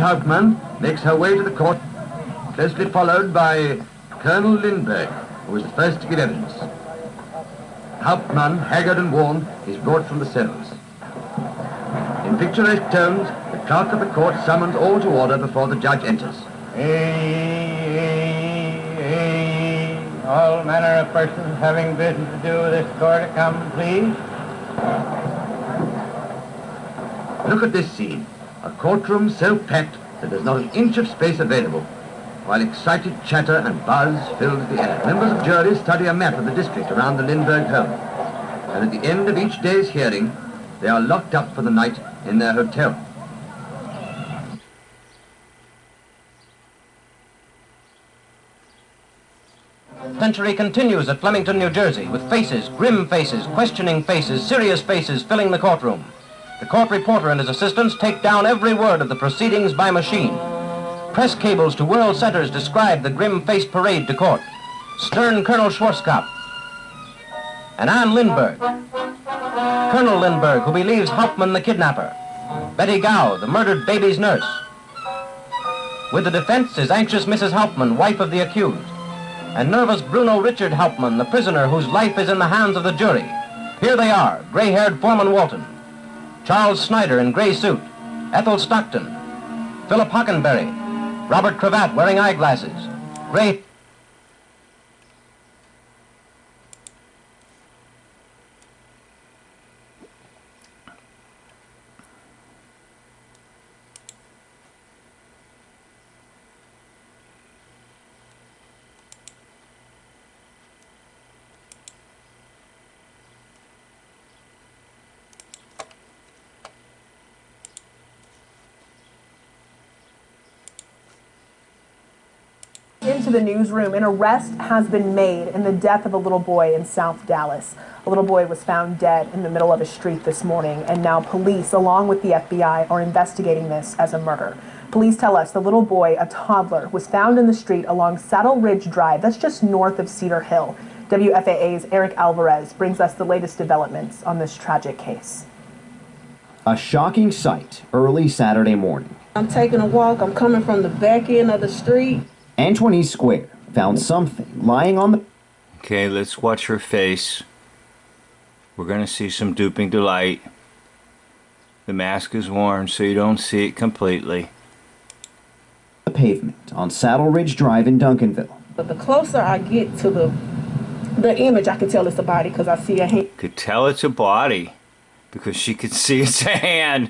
Hauptmann makes her way to the court, closely followed by Colonel Lindbergh, who was the first to give evidence. Hauptmann, haggard and worn, is brought from the cells. In picturesque tones, the clerk of the court summons all to order before the judge enters. All manner of persons having business to do with this court to come, please. Look at this scene. A courtroom so packed that there's not an inch of space available, while excited chatter and buzz fills the air. Members of juries study a map of the district around the Lindbergh home, and at the end of each day's hearing, they are locked up for the night in their hotel. Century continues at Flemington, New Jersey, with faces, grim faces, questioning faces, serious faces filling the courtroom. The court reporter and his assistants take down every word of the proceedings by machine. Press cables to world centers describe the grim-faced parade to court. Stern Colonel Schwarzkopf and Anne Lindbergh. Colonel Lindbergh, who believes Hauptmann the kidnapper. Betty Gow, the murdered baby's nurse. With the defense is anxious Mrs. Hauptmann, wife of the accused, and nervous Bruno Richard Hauptmann, the prisoner whose life is in the hands of the jury. Here they are, gray-haired Foreman Walton, Charles Snyder in gray suit, Ethel Stockton, Philip Hockenberry, Robert Cravat wearing eyeglasses, gray... Into the newsroom, an arrest has been made in the death of a little boy in South Dallas. A little boy was found dead in the middle of a street this morning, and now police, along with the FBI, are investigating this as a murder. Police tell us the little boy, a toddler, was found in the street along Saddle Ridge Drive, that's just north of Cedar Hill. WFAA's Eric Alvarez brings us the latest developments on this tragic case. A shocking sight early Saturday morning. I'm taking a walk. I'm coming from the back end of the street. Antoinese Square found something lying on the... Okay, let's watch her face. We're going to see some duping delight. The mask is worn so you don't see it completely. The pavement on Saddle Ridge Drive in Duncanville. But the closer I get to the image, I can tell it's a body because I see a hand. Could tell it's a body because she could see it's a hand.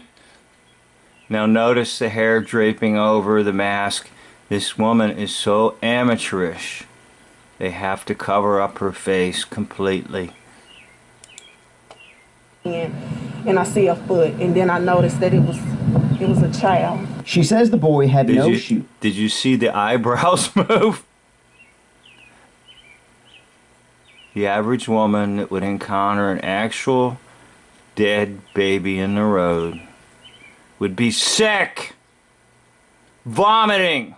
Now notice the hair draping over the mask. This woman is so amateurish. They have to cover up her face completely. And I see a foot, and then I noticed that it was a child. She says the boy had no shoe. Did you see the eyebrows move? The average woman that would encounter an actual dead baby in the road would be sick, vomiting,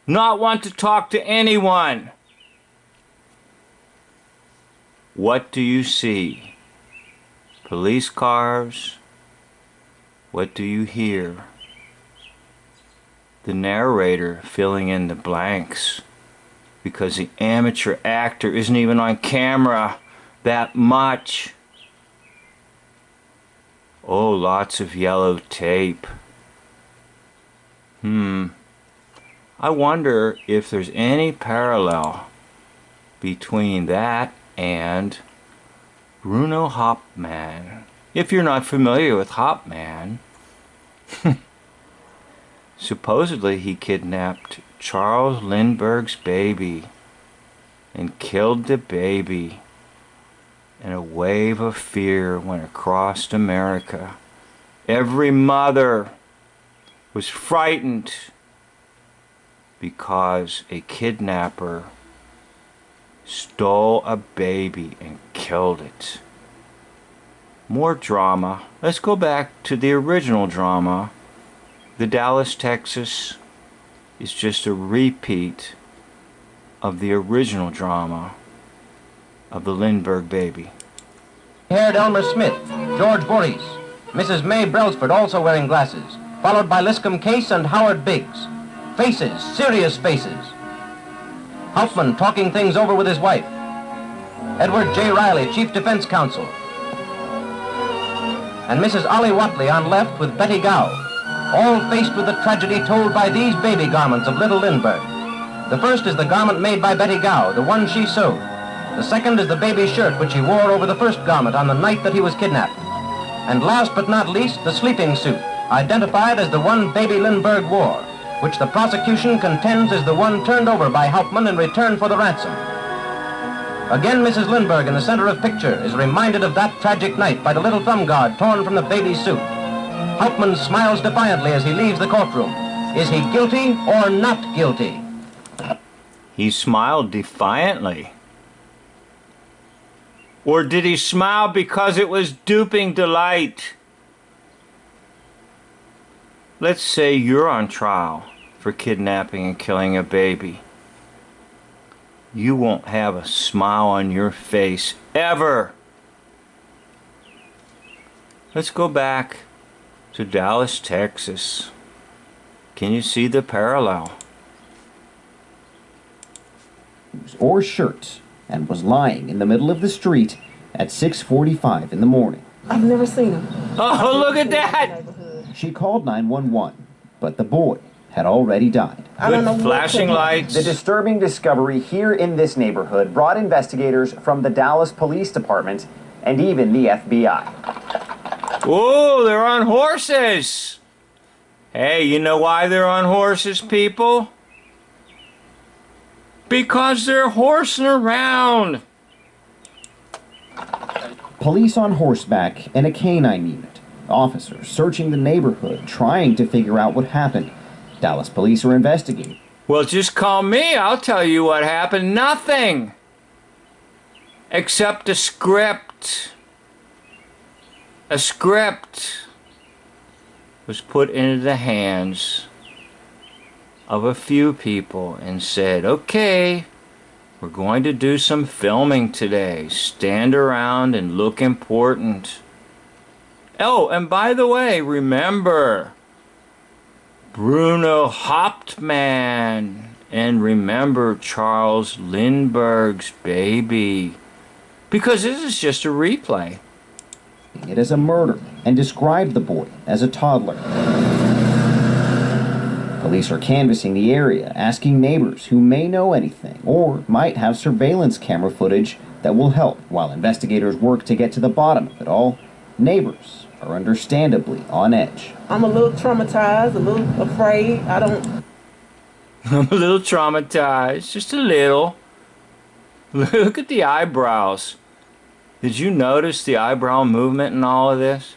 not want to talk to anyone. What do you see? Police cars. What do you hear? The narrator filling in the blanks because the amateur actor isn't even on camera that much. Oh, lots of yellow tape. I wonder if there's any parallel between that and Bruno Hauptmann. If you're not familiar with Hauptmann, supposedly he kidnapped Charles Lindbergh's baby and killed the baby, and a wave of fear went across America. Every mother was frightened because a kidnapper stole a baby and killed it. More drama. Let's go back to the original drama. The Dallas, Texas is just a repeat of the original drama of the Lindbergh baby. Haired Elmer Smith, George Voorhees, Mrs. May Brailsford also wearing glasses, followed by Liscombe Case and Howard Biggs. Faces, serious faces. Hauptmann talking things over with his wife. Edward J. Riley, Chief Defense Counsel. And Mrs. Ollie Watley on left with Betty Gow, all faced with the tragedy told by these baby garments of little Lindbergh. The first is the garment made by Betty Gow, the one she sewed. The second is the baby shirt which he wore over the first garment on the night that he was kidnapped. And last but not least, the sleeping suit, identified as the one baby Lindbergh wore, which the prosecution contends is the one turned over by Hauptmann in return for the ransom. Again, Mrs. Lindbergh in the center of picture is reminded of that tragic night by the little thumb guard torn from the baby's suit. Hauptmann smiles defiantly as he leaves the courtroom. Is he guilty or not guilty? He smiled defiantly. Or did he smile because it was duping delight? Let's say you're on trial for kidnapping and killing a baby. You won't have a smile on your face ever. Let's go back to Dallas, Texas. Can you see the parallel? Or shirt, and was lying in the middle of the street at 6:45 in the morning. I've never seen him. Oh, look at that! She called 911, but the boy had already died. I don't know With what flashing took- lights. The disturbing discovery here in this neighborhood brought investigators from the Dallas Police Department and even the FBI. Oh, they're on horses. Hey, you know why they're on horses, people? Because they're horsing around. Police on horseback and a canine unit. Officers searching the neighborhood, trying to figure out what happened. Dallas police are investigating. Well, just call me. I'll tell you what happened. Nothing. Except a script. A script was put into the hands of a few people and said, okay, we're going to do some filming today. Stand around and look important. Oh, and by the way, remember Bruno Hauptmann, and remember Charles Lindbergh's baby, because this is just a replay. It as a murder and described the boy as a toddler. Police are canvassing the area, asking neighbors who may know anything or might have surveillance camera footage that will help while investigators work to get to the bottom of it all. Neighbors are understandably on edge. I'm a little traumatized, a little afraid. I'm a little traumatized, just a little. Look at the eyebrows. Did you notice the eyebrow movement in all of this?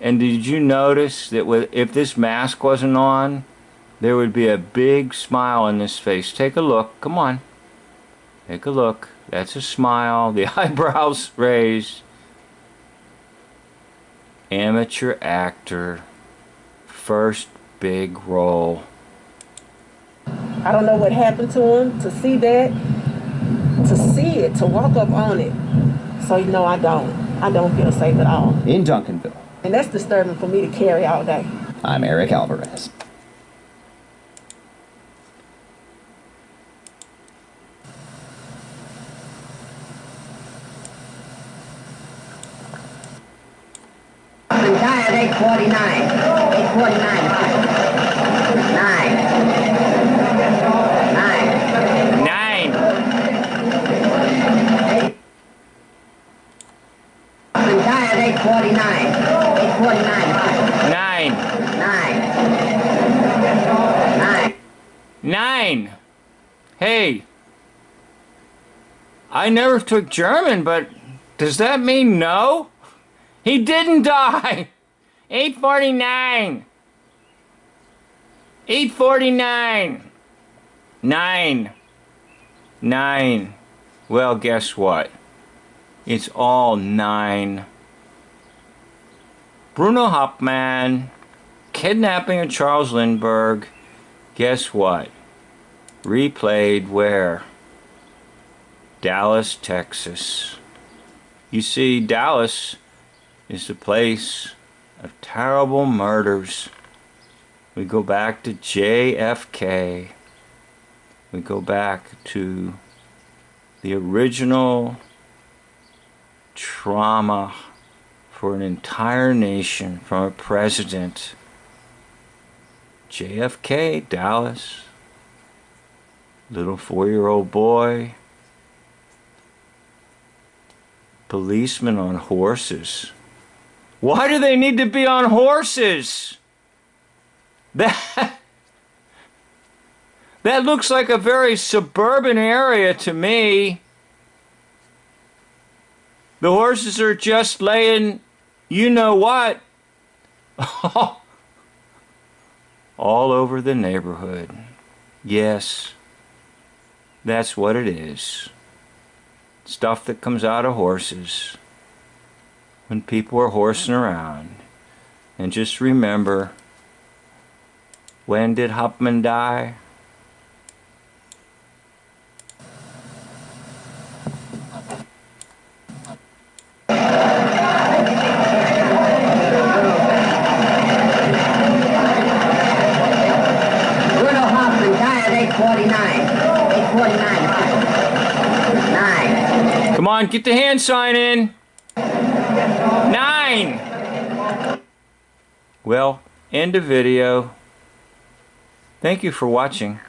And did you notice that if this mask wasn't on, there would be a big smile on this face? Take a look. Come on. Take a look. That's a smile. The eyebrows raised. Amateur actor. First big role. I don't know what happened to him. To see that, to see it, to walk up on it. So, you know, I don't feel safe at all. In Duncanville. And that's disturbing for me to carry all day. I'm Eric Alvarez. Entire 849. 849. 9. 849. 849. 9. Hey, I never took German, but does that mean no? He didn't die. 849. 849. 9. Well, guess what? It's all 9. Bruno Hauptmann, kidnapping of Charles Lindbergh. Guess what? Replayed where? Dallas, Texas. You see, Dallas is the place of terrible murders. We go back to JFK. We go back to the original trauma for an entire nation from a president. JFK, Dallas. Little 4-year-old boy. Policemen on horses. Why do they need to be on horses? That looks like a very suburban area to me. The horses are just laying, you know what, all over the neighborhood. Yes, that's what it is. Stuff that comes out of horses when people are horsing around. And just remember, when did Huffman die? Bruno Hoffman died at 8:49. 8:49. 9. Come on, get the hand sign in. 9. Well, end of video. Thank you for watching.